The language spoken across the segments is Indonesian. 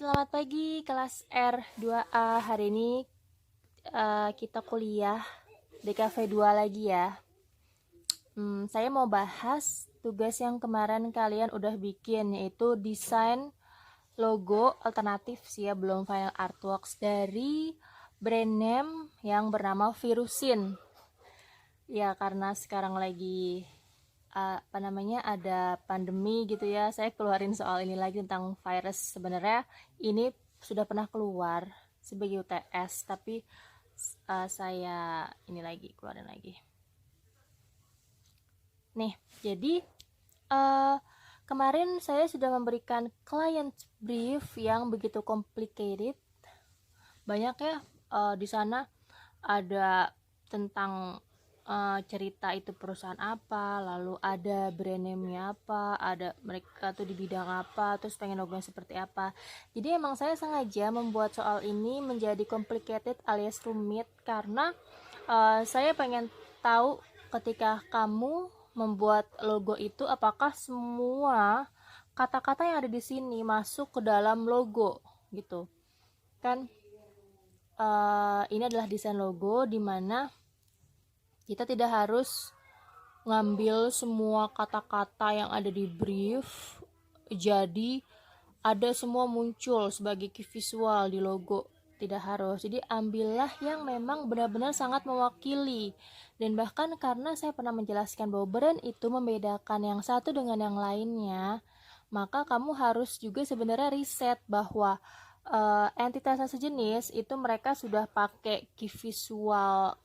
Selamat pagi kelas R2A. Hari ini kita kuliah DKV 2 lagi ya. Saya mau bahas tugas yang kemarin kalian udah bikin, yaitu desain logo alternatif sih ya, belum final artworks, dari brand name yang bernama Virusin. Ya karena sekarang lagi ada pandemi gitu ya, saya keluarin soal ini lagi tentang virus. Sebenarnya ini sudah pernah keluar sebagai UTS, tapi saya ini lagi keluarin lagi nih. Jadi kemarin saya sudah memberikan client brief yang begitu complicated, banyak ya. Di sana ada tentang cerita itu perusahaan apa, lalu ada brand name-nya apa, ada mereka tuh di bidang apa, terus pengen logonya seperti apa. Jadi emang saya sengaja membuat soal ini menjadi complicated alias rumit karena saya pengen tahu ketika kamu membuat logo itu apakah semua kata-kata yang ada di sini masuk ke dalam logo gitu kan. Ini adalah desain logo di mana kita tidak harus ngambil semua kata-kata yang ada di brief jadi ada semua muncul sebagai key visual di logo, tidak harus. Jadi ambillah yang memang benar-benar sangat mewakili. Dan bahkan karena saya pernah menjelaskan bahwa brand itu membedakan yang satu dengan yang lainnya, maka kamu harus juga sebenarnya riset bahwa entitas sejenis itu mereka sudah pakai key visual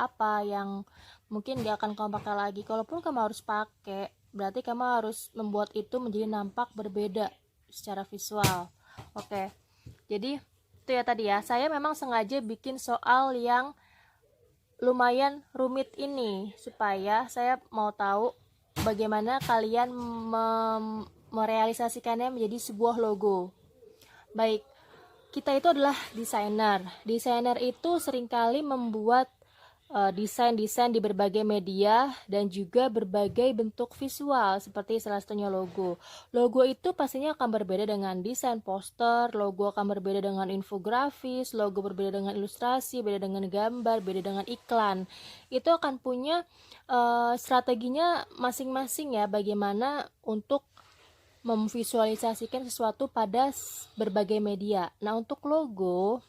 apa yang mungkin dia akan kamu pakai lagi. Kalaupun kamu harus pakai, berarti kamu harus membuat itu menjadi nampak berbeda secara visual. Oke, jadi itu ya tadi ya, saya memang sengaja bikin soal yang lumayan rumit ini supaya saya mau tahu bagaimana kalian merealisasikannya menjadi sebuah logo. Baik, kita itu adalah desainer. Desainer itu seringkali membuat desain-desain di berbagai media dan juga berbagai bentuk visual, seperti salah satunya logo. Logo itu pastinya akan berbeda dengan desain poster, logo akan berbeda dengan infografis, logo berbeda dengan ilustrasi, beda dengan gambar, beda dengan iklan. Itu akan punya strateginya masing-masing ya, bagaimana untuk memvisualisasikan sesuatu pada berbagai media. Nah, untuk logo,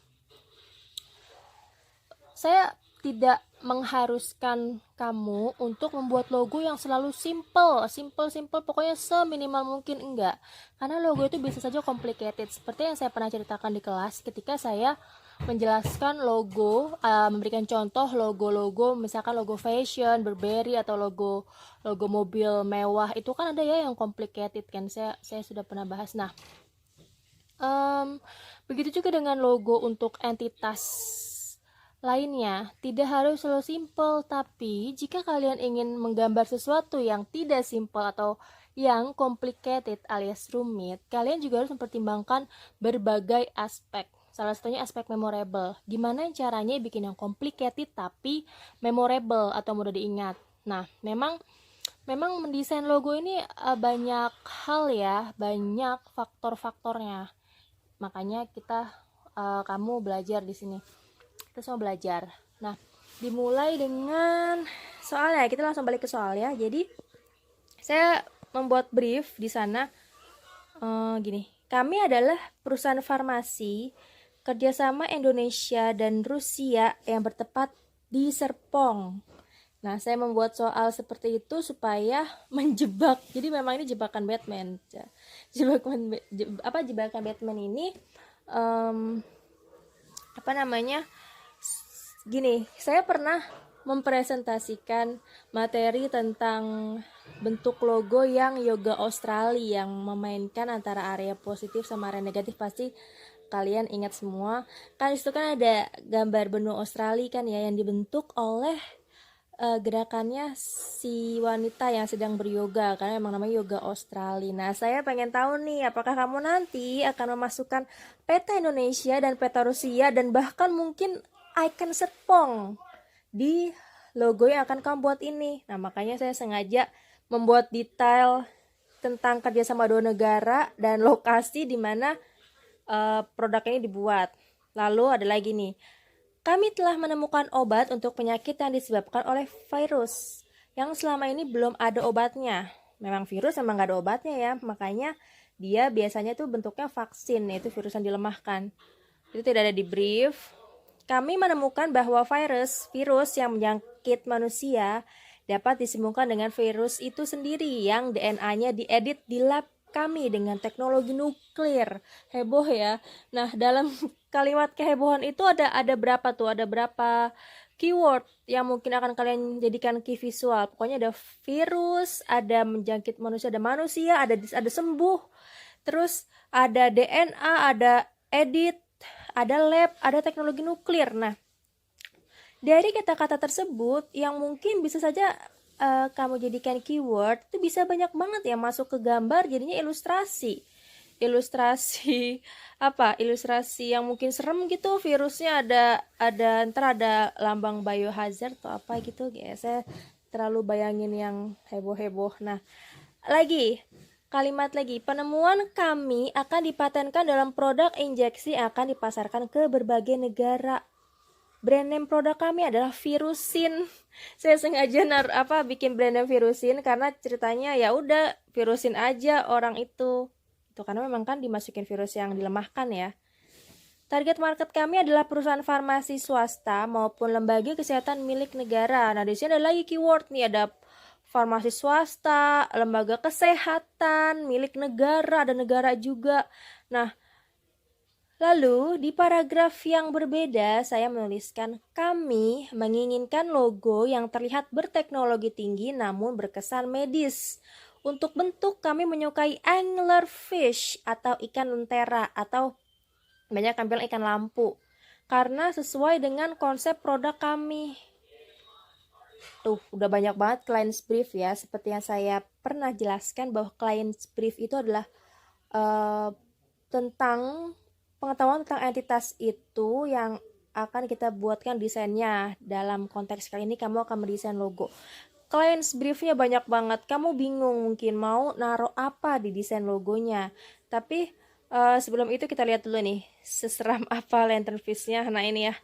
saya tidak mengharuskan kamu untuk membuat logo yang selalu simple, pokoknya seminimal mungkin, enggak. Karena logo itu bisa saja complicated. Seperti yang saya pernah ceritakan di kelas ketika saya menjelaskan logo, memberikan contoh logo-logo, misalkan logo fashion, Burberry, atau logo mobil mewah, itu kan ada ya yang complicated kan. Saya sudah pernah bahas. Nah, begitu juga dengan logo untuk entitas lainnya, tidak harus selalu simple, tapi jika kalian ingin menggambar sesuatu yang tidak simple atau yang complicated alias rumit, kalian juga harus mempertimbangkan berbagai aspek. Salah satunya aspek memorable. Gimana caranya bikin yang complicated tapi memorable atau mudah diingat. Nah, memang mendesain logo ini banyak hal ya, banyak faktor-faktornya. Makanya kamu belajar di sini. Kita semua belajar. Nah, dimulai dengan soalnya. Kita langsung balik ke soal ya. Jadi saya membuat brief di sana gini. Kami adalah perusahaan farmasi kerjasama Indonesia dan Rusia yang bertempat di Serpong. Nah, saya membuat soal seperti itu supaya menjebak. Jadi memang ini jebakan Batman. Jebakan Batman ini gini, saya pernah mempresentasikan materi tentang bentuk logo yang yoga Australia yang memainkan antara area positif sama area negatif. Pasti kalian ingat semua kan, itu kan ada gambar benua Australia kan ya, yang dibentuk oleh gerakannya si wanita yang sedang beryoga, karena emang namanya yoga Australia. Nah, saya pengen tahu nih, apakah kamu nanti akan memasukkan peta Indonesia dan peta Rusia dan bahkan mungkin icon Serpong di logo yang akan kamu buat ini. Nah, makanya saya sengaja membuat detail tentang kerjasama dua negara dan lokasi di mana produk ini dibuat. Lalu ada lagi nih, kami telah menemukan obat untuk penyakit yang disebabkan oleh virus yang selama ini belum ada obatnya. Memang virus emang gak ada obatnya ya, makanya dia biasanya tuh bentuknya vaksin, yaitu virus yang dilemahkan. Itu tidak ada di brief. Kami menemukan bahwa virus yang menjangkit manusia dapat disembuhkan dengan virus itu sendiri yang DNA-nya diedit di lab kami dengan teknologi nuklir. Heboh ya. Nah, dalam kalimat kehebohan itu ada berapa tuh? Ada berapa keyword yang mungkin akan kalian jadikan key visual. Pokoknya ada virus, ada menjangkit manusia, ada sembuh. Terus ada DNA, ada edit, ada lab, ada teknologi nuklir. Nah, dari kata-kata tersebut yang mungkin bisa saja kamu jadikan keyword, itu bisa banyak banget ya masuk ke gambar, jadinya ilustrasi apa, ilustrasi yang mungkin serem gitu, virusnya ntar ada lambang biohazard atau apa gitu. Saya terlalu bayangin yang heboh-heboh. Nah, kalimat lagi, penemuan kami akan dipatenkan dalam produk injeksi akan dipasarkan ke berbagai negara. Brand name produk kami adalah Virusin. Saya sengaja bikin brand name Virusin karena ceritanya ya udah virusin aja orang itu. Itu karena memang kan dimasukin virus yang dilemahkan ya. Target market kami adalah perusahaan farmasi swasta maupun lembaga kesehatan milik negara. Nah, di sini ada lagi keyword nih, ada farmasi swasta, lembaga kesehatan milik negara, ada negara juga. Nah, lalu di paragraf yang berbeda saya menuliskan, kami menginginkan logo yang terlihat berteknologi tinggi namun berkesan medis. Untuk bentuk kami menyukai anglerfish atau ikan lentera, atau banyak yang bilang ikan lampu, karena sesuai dengan konsep produk kami. Tuh, udah banyak banget client's brief ya. Seperti yang saya pernah jelaskan bahwa client's brief itu adalah tentang pengetahuan tentang entitas itu yang akan kita buatkan desainnya. Dalam konteks kali ini kamu akan mendesain logo. Client's briefnya banyak banget, kamu bingung mungkin mau naruh apa di desain logonya. Tapi sebelum itu kita lihat dulu nih, seseram apa lanternfishnya. Nah ini ya,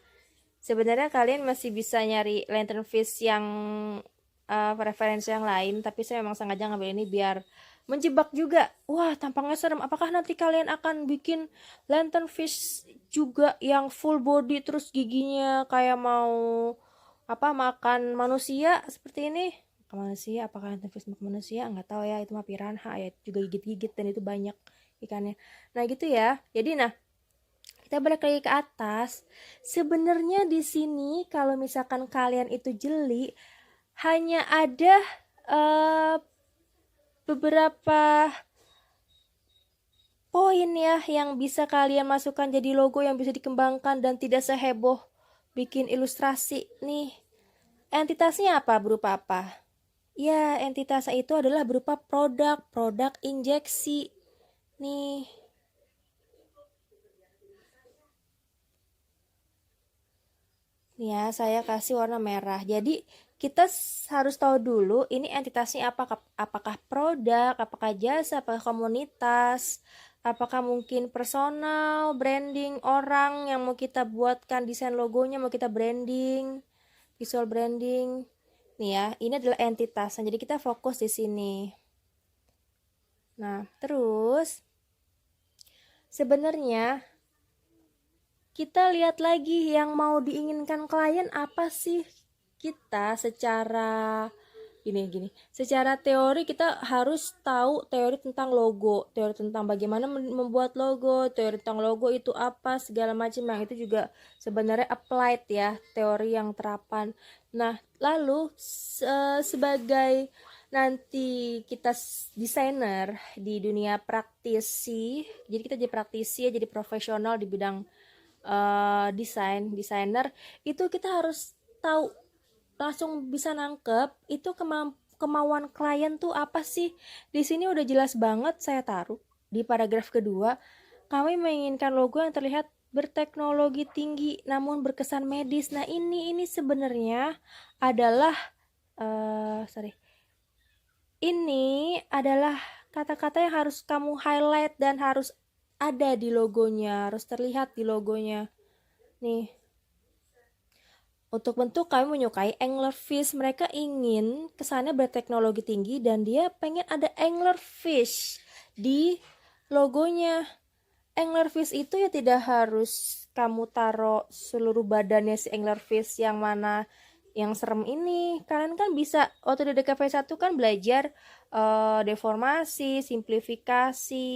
sebenarnya kalian masih bisa nyari lanternfish yang referensi yang lain, tapi saya memang sengaja ngambil ini biar menjebak juga. Wah, tampangnya serem. Apakah nanti kalian akan bikin lanternfish juga yang full body terus giginya kayak mau makan manusia seperti ini? Makan manusia, apakah lanternfish makan manusia? Nggak tahu ya, itu mah piranha ya, juga gigit-gigit dan itu banyak ikannya. Nah, gitu ya. Jadi kita balik lagi ke atas. Sebenarnya di sini kalau misalkan kalian itu jeli, hanya ada beberapa poin ya yang bisa kalian masukkan jadi logo yang bisa dikembangkan dan tidak seheboh bikin ilustrasi nih. Entitasnya apa? Berupa apa? Ya, entitasnya itu adalah berupa produk injeksi nih. Nih ya, saya kasih warna merah. Jadi kita harus tahu dulu ini entitasnya apakah produk, apakah jasa, apakah komunitas, apakah mungkin personal, branding orang yang mau kita buatkan desain logonya, mau kita branding, visual branding. Nih ya, ini adalah entitas. Jadi kita fokus di sini. Nah, terus sebenarnya kita lihat lagi yang mau diinginkan klien apa sih. Kita secara secara teori kita harus tahu teori tentang logo, teori tentang bagaimana membuat logo, teori tentang logo itu apa, segala macam yang itu juga sebenarnya applied ya, teori yang terapan. Nah, lalu sebagai nanti kita desainer di dunia praktisi, jadi kita jadi praktisi ya, jadi profesional di bidang desainer itu kita harus tahu, langsung bisa nangkep itu kemauan klien tuh apa sih. Di sini udah jelas banget saya taruh di paragraf kedua, kami menginginkan logo yang terlihat berteknologi tinggi namun berkesan medis. Nah ini sebenarnya adalah ini adalah kata-kata yang harus kamu highlight dan harus ada di logonya, harus terlihat di logonya. Nih, untuk bentuk kami menyukai anglerfish. Mereka ingin kesannya berteknologi tinggi dan dia pengen ada anglerfish di logonya. Anglerfish itu ya tidak harus kamu taruh seluruh badannya si anglerfish yang mana yang serem ini. Kalian kan bisa waktu di DKV 1 kan belajar deformasi, simplifikasi,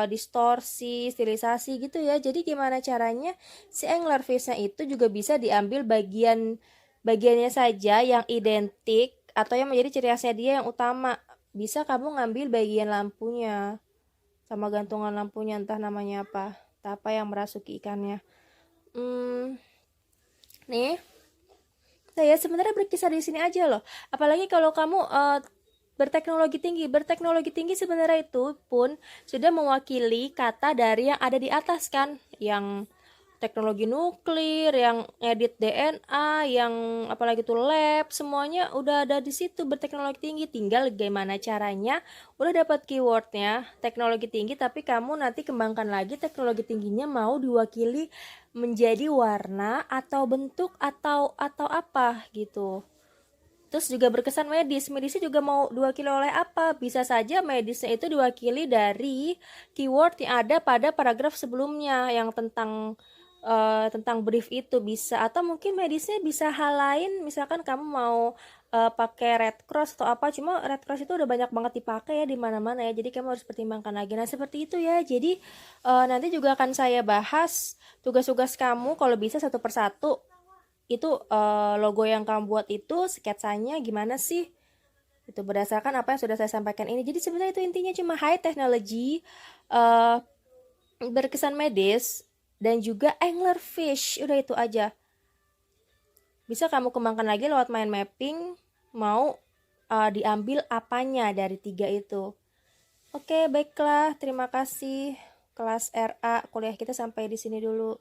distorsi, stilisasi gitu ya. Jadi gimana caranya si anglerfish-nya itu juga bisa diambil bagiannya saja yang identik atau yang menjadi ciri khasnya dia yang utama. Bisa kamu ngambil bagian lampunya sama gantungan lampunya, entah namanya apa yang merasuki ikannya. Nih, saya sebenarnya berkisar di sini aja loh. Apalagi kalau kamu berteknologi tinggi sebenarnya itu pun sudah mewakili kata dari yang ada di atas kan, yang teknologi nuklir, yang edit DNA, yang apalagi tuh lab, semuanya udah ada di situ berteknologi tinggi. Tinggal gimana caranya udah dapat keywordnya teknologi tinggi, tapi kamu nanti kembangkan lagi teknologi tingginya mau diwakili menjadi warna atau bentuk atau apa gitu. Terus juga berkesan medisnya juga mau diwakili oleh apa? Bisa saja medisnya itu diwakili dari keyword yang ada pada paragraf sebelumnya yang tentang brief itu bisa, atau mungkin medisnya bisa hal lain, misalkan kamu mau pakai Red Cross atau apa, cuma Red Cross itu udah banyak banget dipakai ya di mana-mana ya, jadi kamu harus pertimbangkan lagi. Nah seperti itu ya, jadi nanti juga akan saya bahas tugas-tugas kamu kalau bisa satu persatu. Itu logo yang kamu buat itu sketsanya gimana sih, itu berdasarkan apa yang sudah saya sampaikan ini. Jadi sebenarnya itu intinya cuma high technology, berkesan medis, dan juga anglerfish. Udah itu aja. Bisa kamu kembangkan lagi lewat mind mapping, mau diambil apanya dari 3 itu. Oke, baiklah. Terima kasih. Kelas RA kuliah kita sampai di sini dulu.